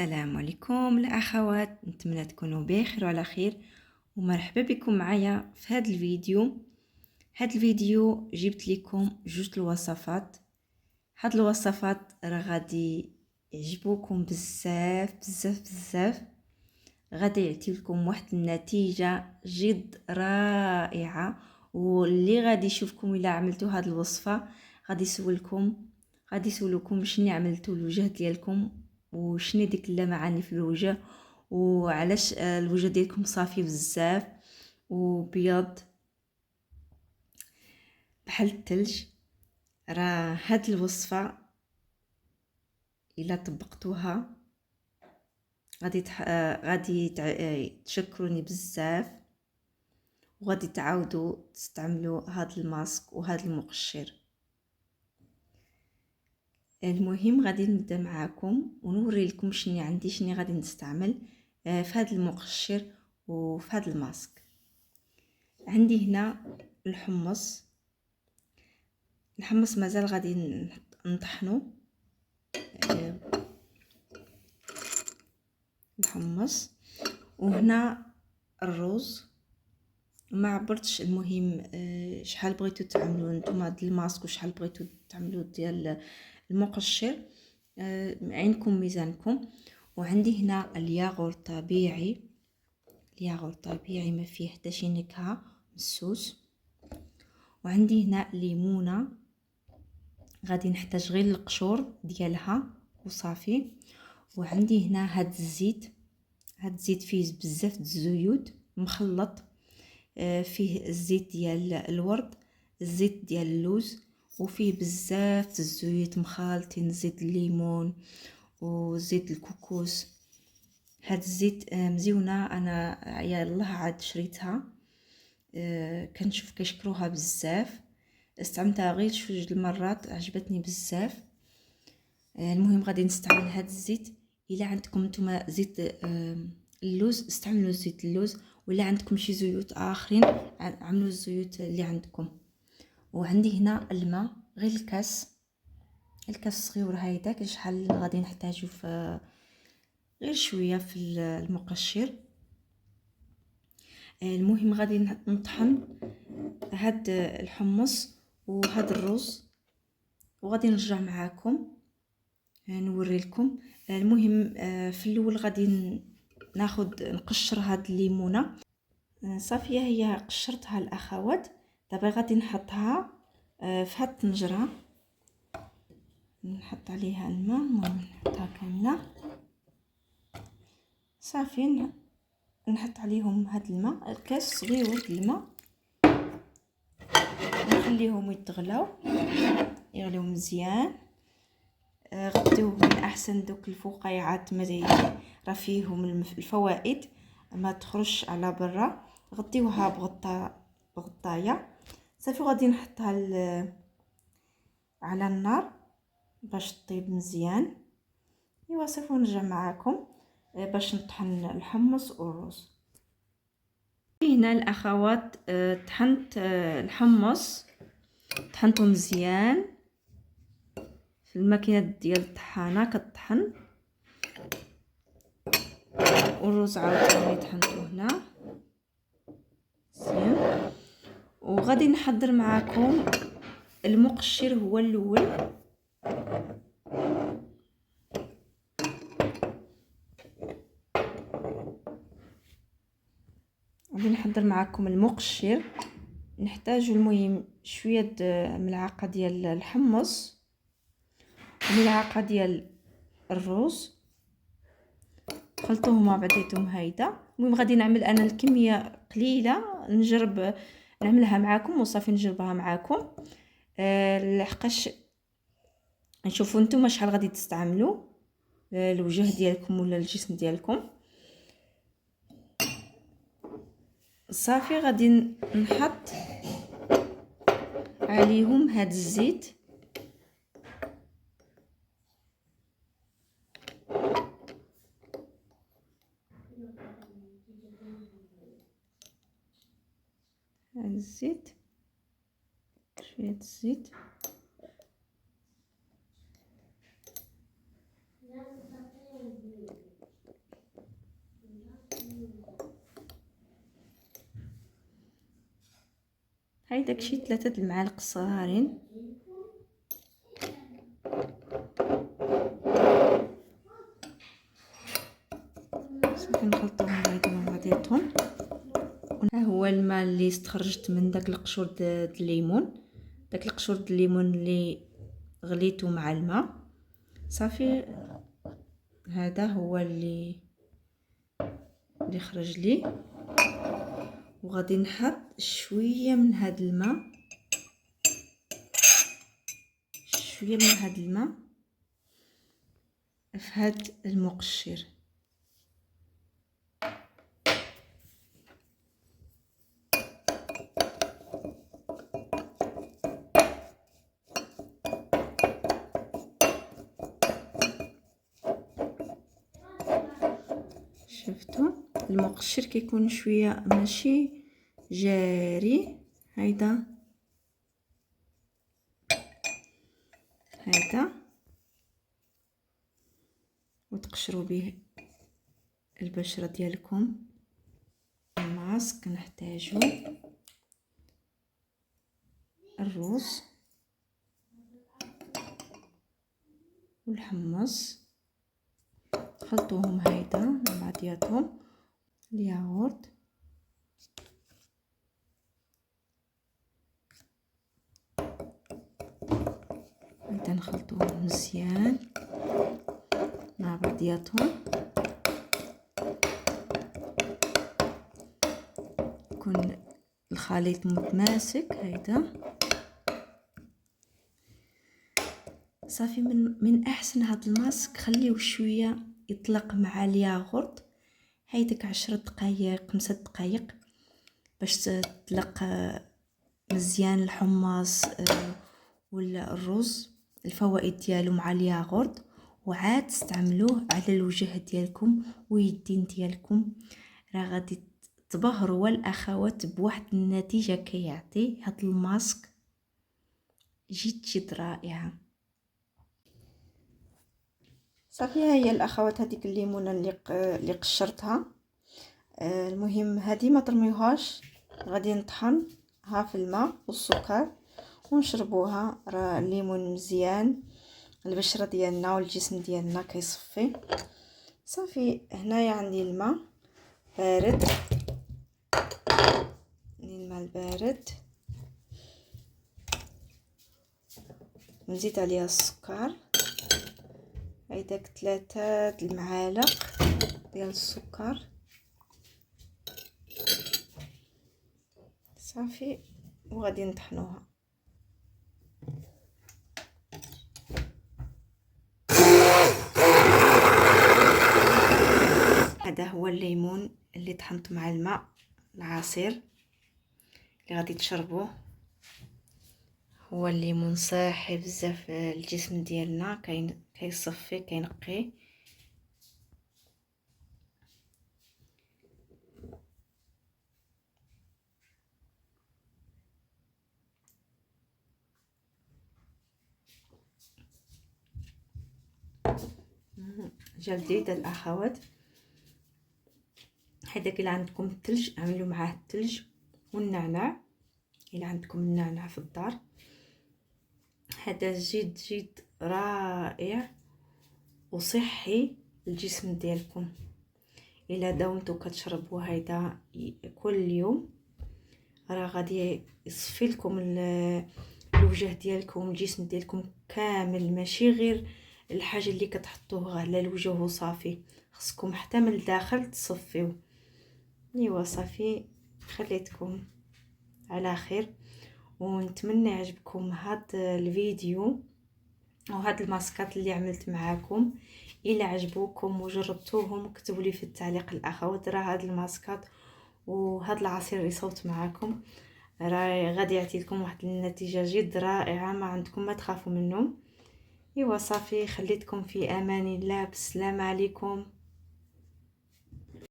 السلام عليكم الاخوات، نتمنى تكونوا بخير وعلى خير ومرحبا بكم معايا في هذا الفيديو. جبت لكم جوج الوصفات. هاد الوصفات راه غادي يعجبوكم بزاف بزاف بزاف، غادي يعطي لكم واحد النتيجه جد رائعه. واللي غادي يشوفكم الا عملتوا هاد الوصفه غادي يسولكم شنو عملتوا الوجه ديالكم وشنو ديك اللمعاني في الوجه، وعلاش الوجه ديالكم صافي بزاف وبيض بحال الثلج. راه هاد الوصفه الا طبقتوها تشكروني بزاف، وغادي تعاودوا تستعملوا هاد الماسك وهاد المقشر. المهم غادي نبدا معاكم ونوري لكم شنو عندي، شنو غادي نستعمل في هذا المقشر وفي هذا الماسك. عندي هنا الحمص مازال غادي نطحنو. الحمص، وهنا الرز ما عبرتش. المهم شحال بغيتو تعملوا نتوما ديال الماسك وشحال بغيتو تعملوا ديال المقشر، عينكم ميزانكم. وعندي هنا الياغورت طبيعي، ما فيه حتى شي نكهه مسوس. وعندي هنا ليمونه، غادي نحتاج غير القشور ديالها وصافي. وعندي هنا هاد الزيت فيه بزاف د الزيوت مخلط، فيه الزيت ديال الورد، الزيت ديال اللوز، وفيه بزاف د الزيوت مخالطين، زيت الليمون وزيت الكوكوس. هاد الزيت مزيونه، انا يلاه عاد شريتها، كنشوف كيشكروها بزاف، استعملتها غير جوج المرات عجبتني بزاف. المهم غادي نستعمل هاد الزيت. الا عندكم نتوما زيت اللوز استعملوا زيت اللوز، ولا عندكم شي زيوت اخرين عملوا الزيوت اللي عندكم. وعندي هنا الماء، غير الكاس صغير هيداك، شحال غادي نحتاجو في غير شويه في المقشر. المهم غادي نطحن هاد الحمص وهاد الرز وغادي نرجع معاكم نوري لكم. المهم في الاول غادي نقشر هاد الليمونه. صافيه هي قشرتها الاخوات. دابا غادي نحطها في هاد الطنجره، نحط عليها الماء. المهم نحطها كامله صافي، نحط عليهم هاد الماء، الكاس صغير د الماء، نخليهم يتغلاو يغليو مزيان. غطيوه من احسن دوك الفقاعات راه فيهم الفوائد ما تخرجش على برا. غطيوها بغطايه صافي. غادي نحطها على النار باش طيب مزيان. ايوا صافي، ونرجع معاكم باش نطحن الحمص والرز. هنا الاخوات طحنت الحمص، طحنته مزيان في الماكينه ديال الطحانه كطحن. والرز عاوتاني طحنته هنا مزيان. وغادي نحضر معكم المقشر هو الاول. غادي نحضر معكم المقشر. نحتاج المهم شويه ملعقه ديال الحمص وملعقه ديال الرز، خلطوهم مع بعضياتهم هيدا. المهم غادي نعمل انا الكميه قليله، نجرب نعملها معكم وصافي نجربها معكم لحقاش نشوفوا نتوما شحال غادي تستعملوا الوجه ديالكم ولا الجسم ديالكم. صافي غادي نحط عليهم هاد الزيت، هاد الزيت، شويه الزيت. هاي داكشي 3 المعالق صغارين. صافي نخلطوهم هادو مع بعضياتهم. ها هو الماء اللي استخرجت من داك القشور د الليمون، داك القشور د الليمون اللي غليته مع الماء. صافي هذا هو اللي خرج لي، وغادي نحط شويه من هذا الماء، شويه من هذا الماء في هذا المقشر. شفتوا المقشر كيكون شويه ماشي جاري. هيدا وتقشروا به البشره ديالكم. الماسك نحتاجو الرز والحمص، خلطوهم هيدا مع بعضياتهم. الياغورت، هيدا نخلطوهم مزيان مع بعضياتهم. يكون الخليط متماسك. هيدا صافي. من احسن هذا الماسك خليوه شويه يطلق مع الياغورت، هيداك 10 دقائق 5 دقائق باش تطلق مزيان الحمص ولا الرز، الفوائد ديالو مع الياغورت، وعاد تستعملوه على الوجه ديالكم ويدين ديالكم. راه غادي تبهروا الاخوات بواحد النتيجه كيعطي هذا الماسك، جد رائعه. صافي ها هي الاخوات هذيك الليمونه اللي قشرتها. المهم هذه ما ترميوهاش، غادي نطحنها في الماء والسكر ونشربوها. راه الليمون مزيان البشره ديالنا والجسم ديالنا كيصفي. صافي هنايا عندي الماء بارد، الماء البارد نزيد عليها السكر. هيداك 3 المعالق ديال السكر. صافي وغادي نطحنوها. هذا هو الليمون اللي طحنت مع الماء العصير اللي غادي تشربوه. هو الليمون صحي بزاف الجسم ديالنا، كيصفي كينقي. جا جديد الاخوات. هذاك اللي عندكم الثلج اعملوا معاه الثلج والنعناع، الا عندكم النعناع في الدار. هذا جد رائع وصحي للجسم ديالكم. الا داومتوا كتشربوا هيدا كل يوم راه غادي يصفي لكم الوجه ديالكم الجسم ديالكم كامل، ماشي غير الحاجه اللي كتحطوها على الوجه وصافي، خصكم حتى من الداخل تصفيو. ايوا صافي، خليتكم على خير، ونتمنى يعجبكم هذا الفيديو وهاد الماسكات اللي عملت معاكم. الا عجبوكم وجربتوهم كتبوا لي في التعليق الاخوات. راه هاد الماسكات وهاد العصير اللي صوت معاكم راه غادي يعطي لكم واحد النتيجه جد رائعه، ما عندكم ما تخافوا منهم. ايوا صافي، خليتكم في امان الله. بالسلامه عليكم.